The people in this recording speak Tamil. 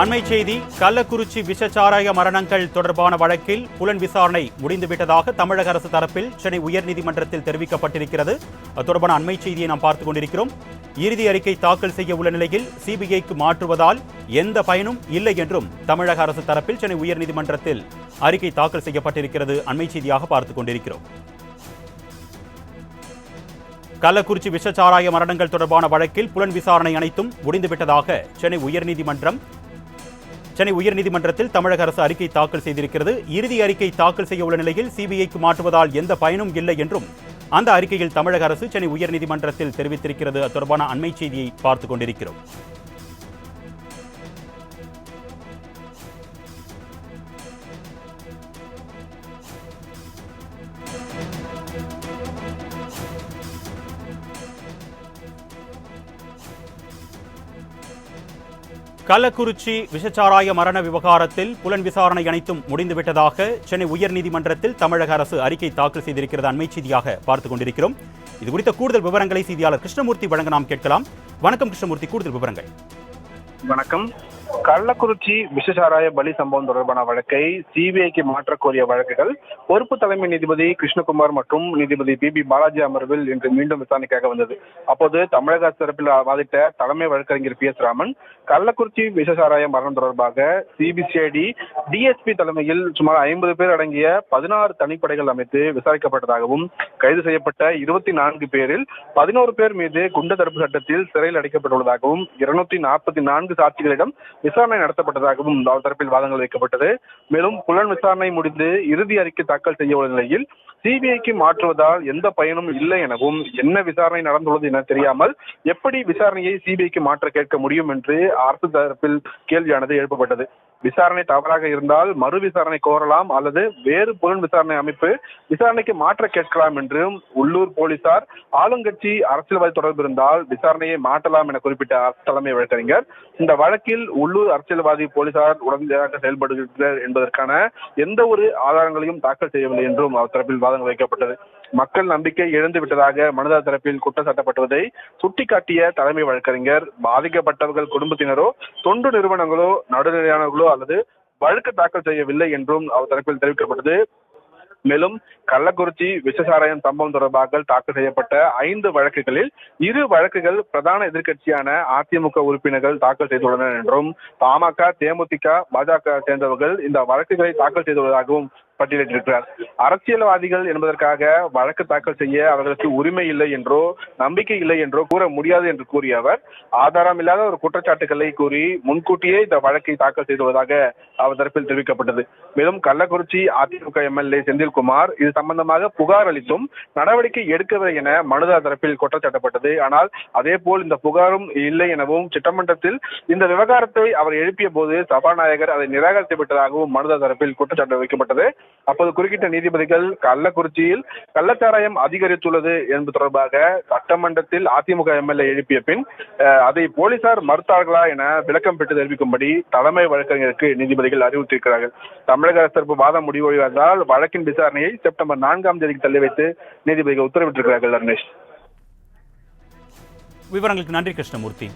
அண்மை செய்தி. கள்ளக்குறிச்சி விஷச்சாராய மரணங்கள் தொடர்பான வழக்கில் புலன் விசாரணை முடிந்துவிட்டதாக தமிழக அரசு தரப்பில் சென்னை உயர்நீதிமன்றத்தில் தெரிவிக்கப்பட்டிருக்கிறது. அது தொடர்பான அண்மை செய்தியை நாம் பார்த்துக் கொண்டிருக்கிறோம். இறுதி அறிக்கை தாக்கல் செய்ய உள்ள நிலையில் சிபிஐக்கு மாற்றுவதால் எந்த பயனும் இல்லை என்றும் தமிழக அரசு தரப்பில் சென்னை உயர்நீதிமன்றத்தில் அறிக்கை தாக்கல் செய்யப்பட்டிருக்கிறது. அண்மை செய்தியாக பார்த்துக் கொண்டிருக்கிறோம். கள்ளக்குறிச்சி விஷச்சாராய மரணங்கள் தொடர்பான வழக்கில் புலன் விசாரணை அனைத்தும் முடிந்துவிட்டதாக சென்னை உயர்நீதிமன்றத்தில் தமிழக அரசு அறிக்கை தாக்கல் செய்திருக்கிறது. இறுதி அறிக்கை தாக்கல் செய்ய உள்ள நிலையில் சிபிஐக்கு மாற்றுவதால் எந்த பயனும் இல்லை என்றும் அந்த அறிக்கையில் தமிழக அரசு சென்னை உயர்நீதிமன்றத்தில் தெரிவித்திருக்கிறது. அது தொடர்பான அண்மை செய்தியை பார்த்துக் கொண்டிருக்கிறோம். கள்ளக்குறிச்சி விஷச்சாராய மரண விவகாரத்தில் புலன் விசாரணை அனைத்தும் முடிந்துவிட்டதாக சென்னை உயர்நீதிமன்றத்தில் தமிழக அரசு அறிக்கை தாக்கல் செய்திருக்கிறது. அண்மை செய்தியாக பார்த்துக் கொண்டிருக்கிறோம். இது குறித்த கூடுதல் விவரங்களை செய்தியாளர் கிருஷ்ணமூர்த்தி வழங்க நாம் கேட்கலாம். வணக்கம் கிருஷ்ணமூர்த்தி, கூடுதல் விவரங்கள். வணக்கம். கள்ளக்குறிச்சி விஷச்சாராய பலி சம்பவம் தொடர்பான வழக்கை சிபிஐக்கு மாற்ற கோரிய வழக்குகள் பொறுப்பு தலைமை நீதிபதி கிருஷ்ணகுமார் மற்றும் நீதிபதி பி பாலாஜி அமர்வில் இன்று மீண்டும் விசாரணைக்காக வந்தது. அப்போது தமிழக அரசு தரப்பில் வாதிட்ட தலைமை வழக்கறிஞர் PS ராமன் கள்ளக்குறிச்சி விஷச்சாராய மரணம் தொடர்பாக சிபிசிஐடி டிஎஸ்பி தலைமையில் சுமார் 50 பேர் அடங்கிய 16 தனிப்படைகள் அமைத்து விசாரிக்கப்பட்டதாகவும் கைது செய்யப்பட்ட 24 பேரில் 11 பேர் மீது குண்டர் தடுப்பு சட்டத்தில் சிறையில் அடைக்கப்பட்டுள்ளதாகவும் 244 சாட்சிகளிடம் விசாரணை நடத்தப்பட்டதாகவும் அவர் தரப்பில் வாதங்கள் வைக்கப்பட்டது. மேலும் புலன் விசாரணை முடிந்து இறுதி அறிக்கை தாக்கல் செய்ய உள்ள நிலையில் சிபிஐக்கு மாற்றுவதால் எந்த பயனும் இல்லை எனவும் என்ன விசாரணை நடந்துள்ளது என தெரியாமல் எப்படி விசாரணையை சிபிஐக்கு மாற்ற கேட்க முடியும் என்று அரசு தரப்பில் கேள்வியானது எழுப்பப்பட்டது. விசாரணை தவறாக இருந்தால் மறு விசாரணை கோரலாம் அல்லது வேறு புலன் விசாரணை அமைப்பு விசாரணைக்கு மாற்ற கேட்கலாம் என்றும் உள்ளூர் போலீசார் ஆளுங்கட்சி அரசியல்வாதி தொடர்பு இருந்தால் விசாரணையை மாற்றலாம் என குறிப்பிட்ட அரசு தலைமை வழக்கறிஞர் இந்த வழக்கில் உள்ளூர் அரசியல்வாதி போலீசார் உடனடியாக செயல்படுகிறார் என்பதற்கான எந்த ஒரு ஆதாரங்களையும் தாக்கல் செய்யவில்லை என்றும் அவர் தரப்பில் வாதங்கள் வைக்கப்பட்டது. மக்கள் நம்பிக்கை இழந்து விட்டதாக மனுதாரர் தரப்பில் குற்றம் சாட்டப்பட்டுவதை சுட்டிக்காட்டிய தலைமை வழக்கறிஞர் பாதிக்கப்பட்டவர்கள் குடும்பத்தினரோ தொண்டு நிறுவனங்களோ நடுநிலையானவர்களோ அல்லது வழக்கு தாக்கல் செய்யவில்லை என்றும் அவர் தரப்பில் தெரிவிக்கப்பட்டது. மேலும் கள்ளக்குறிச்சி விஷச்சாராயம் சம்பவம் தொடர்பாக தாக்கல் செய்யப்பட்ட 5 வழக்குகளில் 2 வழக்குகள் பிரதான எதிர்க்கட்சியான அதிமுக உறுப்பினர்கள் தாக்கல் செய்துள்ளனர் என்றும் பாமக, தேமுதிக, பாஜக சேர்ந்தவர்கள் இந்த வழக்குகளை தாக்கல் செய்துள்ளதாகவும் பட்டியலிட்டிருக்கிறார். அரசியல்வாதிகள் என்பதற்காக வழக்கு தாக்கல் செய்ய அவர்களுக்கு உரிமை இல்லை என்றோ நம்பிக்கை இல்லை என்றோ கூற முடியாது என்று கூறிய அவர் ஆதாரம் இல்லாத ஒரு குற்றச்சாட்டுகளை கூறி முன்கூட்டியே இந்த வழக்கை தாக்கல் செய்துள்ளதாக அவர் தரப்பில் தெரிவிக்கப்பட்டது. மேலும் கள்ளக்குறிச்சி அதிமுக MLA செந்தில்குமார் இது சம்பந்தமாக புகார் அளித்தும் நடவடிக்கை எடுக்கவில்லை என மனுதாரர் தரப்பில் குற்றச்சாட்டப்பட்டது. ஆனால் அதே போல் இந்த புகாரும் இல்லை எனவும் சட்டமன்றத்தில் இந்த விவகாரத்தை அவர் எழுப்பிய போது சபாநாயகர் அதை நிராகரித்து விட்டதாகவும் மனுதாரர் தரப்பில் குற்றச்சாட்டு வைக்கப்பட்டது. அப்போது குறுக்கிட்ட நீதிபதிகள் கள்ளக்குறிச்சியில் கள்ளச்சாராயம் அதிகரித்துள்ளது என்பது தொடர்பாக சட்டமன்றத்தில் அதிமுக MLA எழுப்பிய பின் அதை போலீசார் மறுத்தார்களா என விளக்கம் பெற்று தெரிவிக்கும்படி தலைமை வழக்கறிஞருக்கு நீதிபதிகள் அறிவுறுத்தியிருக்கிறார்கள். தமிழக அரசு தரப்பு வாதம் முடிவடைவதால் வழக்கின் விசாரணையை செப்டம்பர் 4ஆம் தேதிக்கு தள்ளி வைத்து நீதிபதிகள் உத்தரவிட்டிருக்கிறார்கள். விவரங்களுக்கு நன்றி கிருஷ்ணமூர்த்தி.